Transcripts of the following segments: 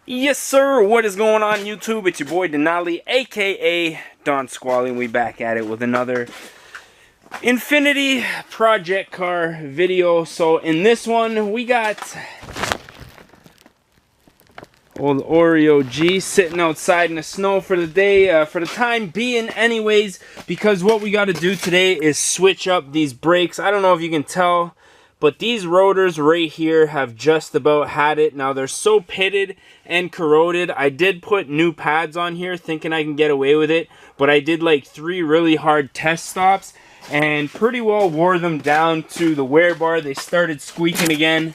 Yes, sir. What is going on, YouTube? It's your boy Denali, aka Don Squally, and we back at it with another Infinity project car video. So in this one, we got old Oreo G sitting outside in the snow for the day, for the time being anyways, because what we got to do today is switch up these brakes. I don't know if you can tell, but these rotors right here have just about had it. Now they're so pitted and corroded. I did put new pads on here thinking I can get away with it, but I did like 3 really hard test stops and pretty well wore them down to the wear bar. They started squeaking again.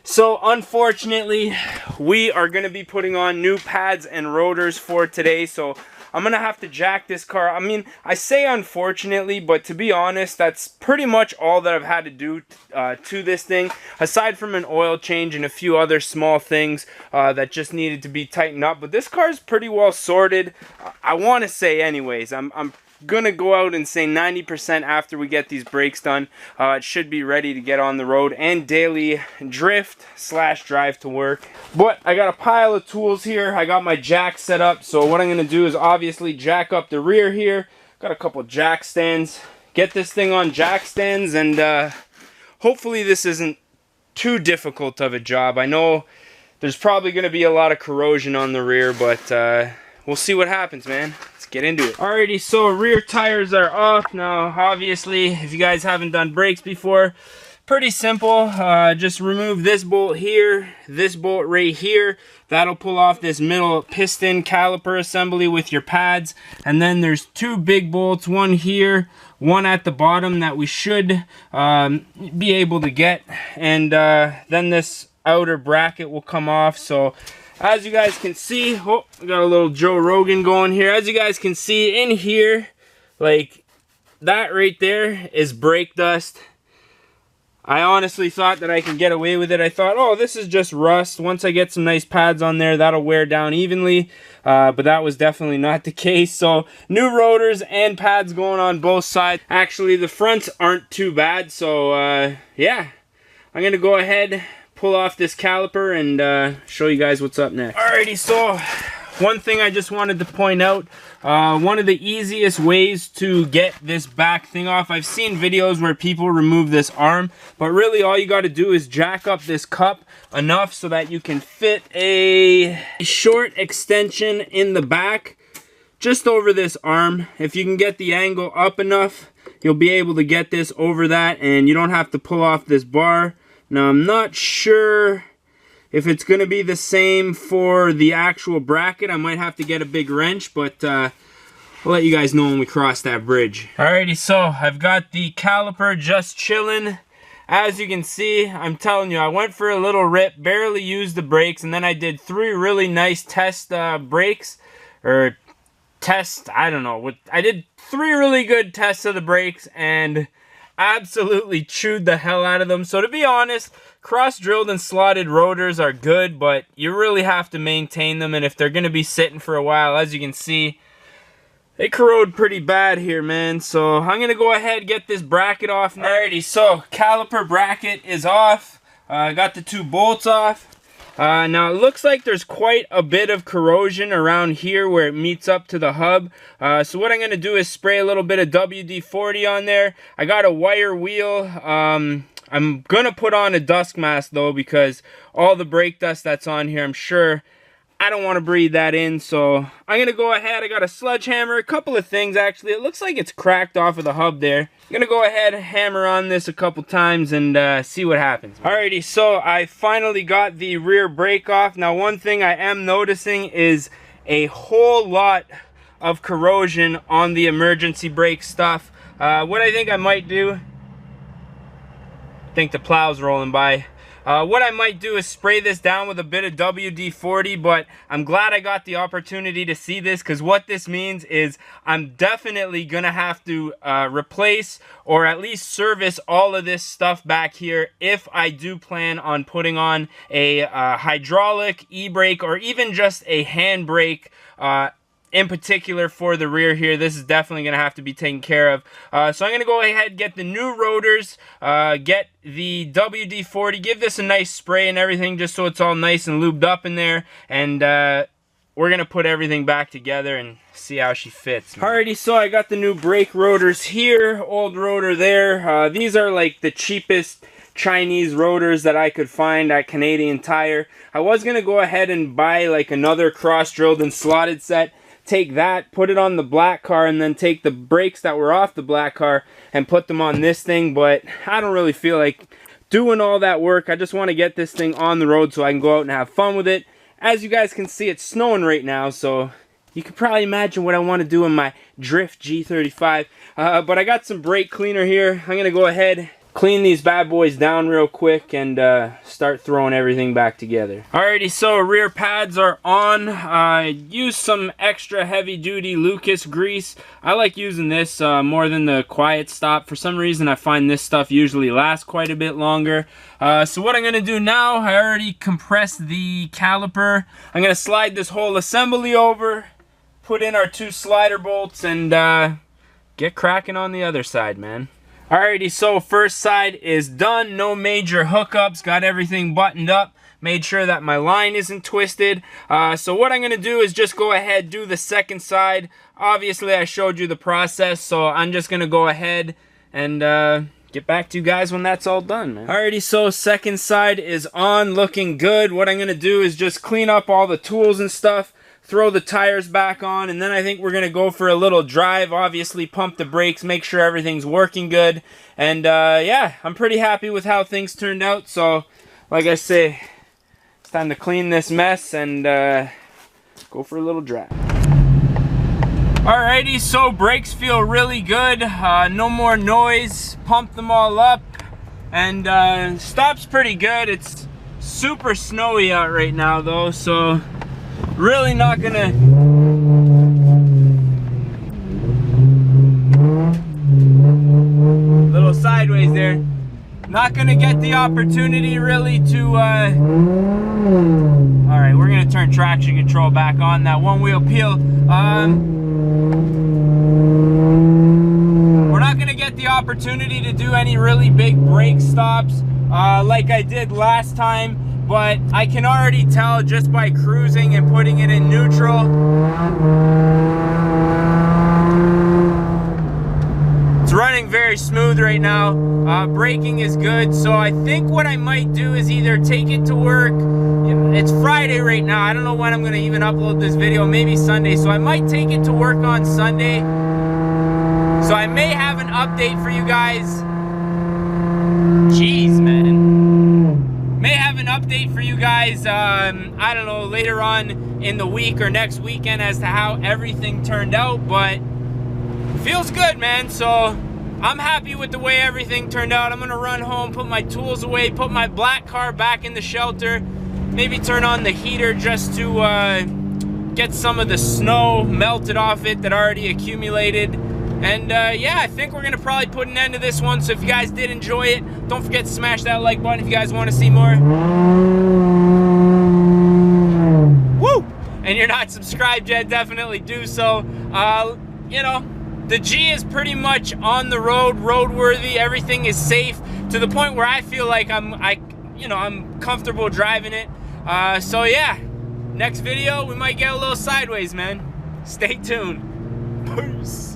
So unfortunately, we are going to be putting on new pads and rotors for today. So I'm going to have to jack this car. I mean, I say unfortunately, but to be honest, that's pretty much all that I've had to do to this thing. Aside from an oil change and a few other small things that just needed to be tightened up. But this car is pretty well sorted. I want to say anyways, I'm gonna go out and say 90% after we get these brakes done, it should be ready to get on the road and daily drift / drive to work. But I got a pile of tools here. I got my jack set up, so what I'm gonna do is obviously jack up the rear here. Got a couple jack stands, get this thing on jack stands, and hopefully this isn't too difficult of a job. I know there's probably gonna be a lot of corrosion on the rear, but we'll see what happens, man. Get into it. Alrighty, so rear tires are off. Now obviously, if you guys haven't done brakes before, pretty simple. Just remove this bolt here, this bolt right here. That'll pull off this middle piston caliper assembly with your pads. And then there's 2 big bolts, one here, one at the bottom that we should be able to get. And then this outer bracket will come off. So as you guys can see, oh, we got a little Joe Rogan going here. As you guys can see in here, like that right there is brake dust. I honestly thought that I can get away with it. I thought, oh, this is just rust. Once I get some nice pads on there, that'll wear down evenly. But that was definitely not the case. So new rotors and pads going on both sides. Actually, the fronts aren't too bad. So yeah, I'm gonna go ahead, pull off this caliper, and show you guys what's up next. Alrighty, so one thing I just wanted to point out, one of the easiest ways to get this back thing off, I've seen videos where people remove this arm, but really all you got to do is jack up this cup enough so that you can fit a short extension in the back just over this arm. If you can get the angle up enough, you'll be able to get this over that, and you don't have to pull off this bar. Now, I'm not sure if it's going to be the same for the actual bracket. I might have to get a big wrench, but I'll let you guys know when we cross that bridge. Alrighty, so I've got the caliper just chilling. As you can see, I'm telling you, I went for a little rip, barely used the brakes, and then I did 3 really nice test brakes, or test, I don't know. I did 3 really good tests of the brakes, and absolutely chewed the hell out of them. So to be honest, cross-drilled and slotted rotors are good, but you really have to maintain them, and if they're going to be sitting for a while, as you can see, they corrode pretty bad here, man. So I'm going to go ahead and get this bracket off now. Alrighty, so caliper bracket is off. I got the 2 bolts off. Now it looks like there's quite a bit of corrosion around here where it meets up to the hub. So what I'm going to do is spray a little bit of WD-40 on there. I got a wire wheel. I'm going to put on a dust mask though, because all the brake dust that's on here, I'm sure I don't want to breathe that in. So I'm going to go ahead. I got a sledgehammer, a couple of things actually. It looks like it's cracked off of the hub there. I'm going to go ahead and hammer on this a couple times and see what happens. Alrighty, so I finally got the rear brake off. Now one thing I am noticing is a whole lot of corrosion on the emergency brake stuff. What I think I might do, I think the plow's rolling by. What I might do is spray this down with a bit of WD-40, but I'm glad I got the opportunity to see this, because what this means is I'm definitely going to have to replace or at least service all of this stuff back here if I do plan on putting on a hydraulic e-brake or even just a handbrake in particular for the rear here, this is definitely going to have to be taken care of. So I'm going to go ahead, get the new rotors, get the WD-40, give this a nice spray and everything just so it's all nice and lubed up in there, and we're going to put everything back together and see how she fits, man. Alrighty, so I got the new brake rotors here, old rotor there. These are like the cheapest Chinese rotors that I could find at Canadian Tire. I was going to go ahead and buy like another cross-drilled and slotted set, take that, put it on the black car, and then take the brakes that were off the black car and put them on this thing, but I don't really feel like doing all that work. I just want to get this thing on the road so I can go out and have fun with it. As you guys can see, it's snowing right now, so you can probably imagine what I want to do in my Drift G35. But I got some brake cleaner here. I'm going to go ahead, clean these bad boys down real quick, and start throwing everything back together. Alrighty, so rear pads are on. I used some extra heavy duty Lucas grease. I like using this more than the Quiet Stop. For some reason I find this stuff usually lasts quite a bit longer. So what I'm going to do now, I already compressed the caliper. I'm going to slide this whole assembly over, put in our 2 slider bolts, and get cracking on the other side, man. Alrighty, so first side is done. No major hookups. Got everything buttoned up. Made sure that my line isn't twisted. So what I'm going to do is just go ahead, do the second side. Obviously, I showed you the process, so I'm just going to go ahead and get back to you guys when that's all done, man. Alrighty, so second side is on, looking good. What I'm going to do is just clean up all the tools and stuff, throw the tires back on, and then I think we're going to go for a little drive. Obviously, pump the brakes, make sure everything's working good. And yeah, I'm pretty happy with how things turned out. So, like I say, it's time to clean this mess and go for a little drive. Alrighty, so brakes feel really good. No more noise. Pumped them all up. And stop's pretty good. It's super snowy out right now, though, so really not gonna little sideways there, not gonna get the opportunity really to all right, we're gonna turn traction control back on. That one wheel peel, we're not gonna get the opportunity to do any really big brake stops like I did last time. But I can already tell just by cruising and putting it in neutral. It's running very smooth right now. Braking is good, so I think what I might do is either take it to work. It's Friday right now. I don't know when I'm going to even upload this video. Maybe Sunday. So I might take it to work on Sunday. So I may have an update for you guys. Jeez, man. May have an update for you guys, I don't know, later on in the week or next weekend as to how everything turned out, but feels good, man. So I'm happy with the way everything turned out. I'm gonna run home, put my tools away, put my black car back in the shelter, maybe turn on the heater just to get some of the snow melted off it that already accumulated. And yeah, I think we're gonna probably put an end to this one. So if you guys did enjoy it, don't forget to smash that like button if you guys want to see more. Woo! And you're not subscribed yet, definitely do so. You know, the G is pretty much on the road, roadworthy. Everything is safe to the point where I feel like I'm comfortable driving it. So yeah, next video we might get a little sideways, man. Stay tuned. Peace.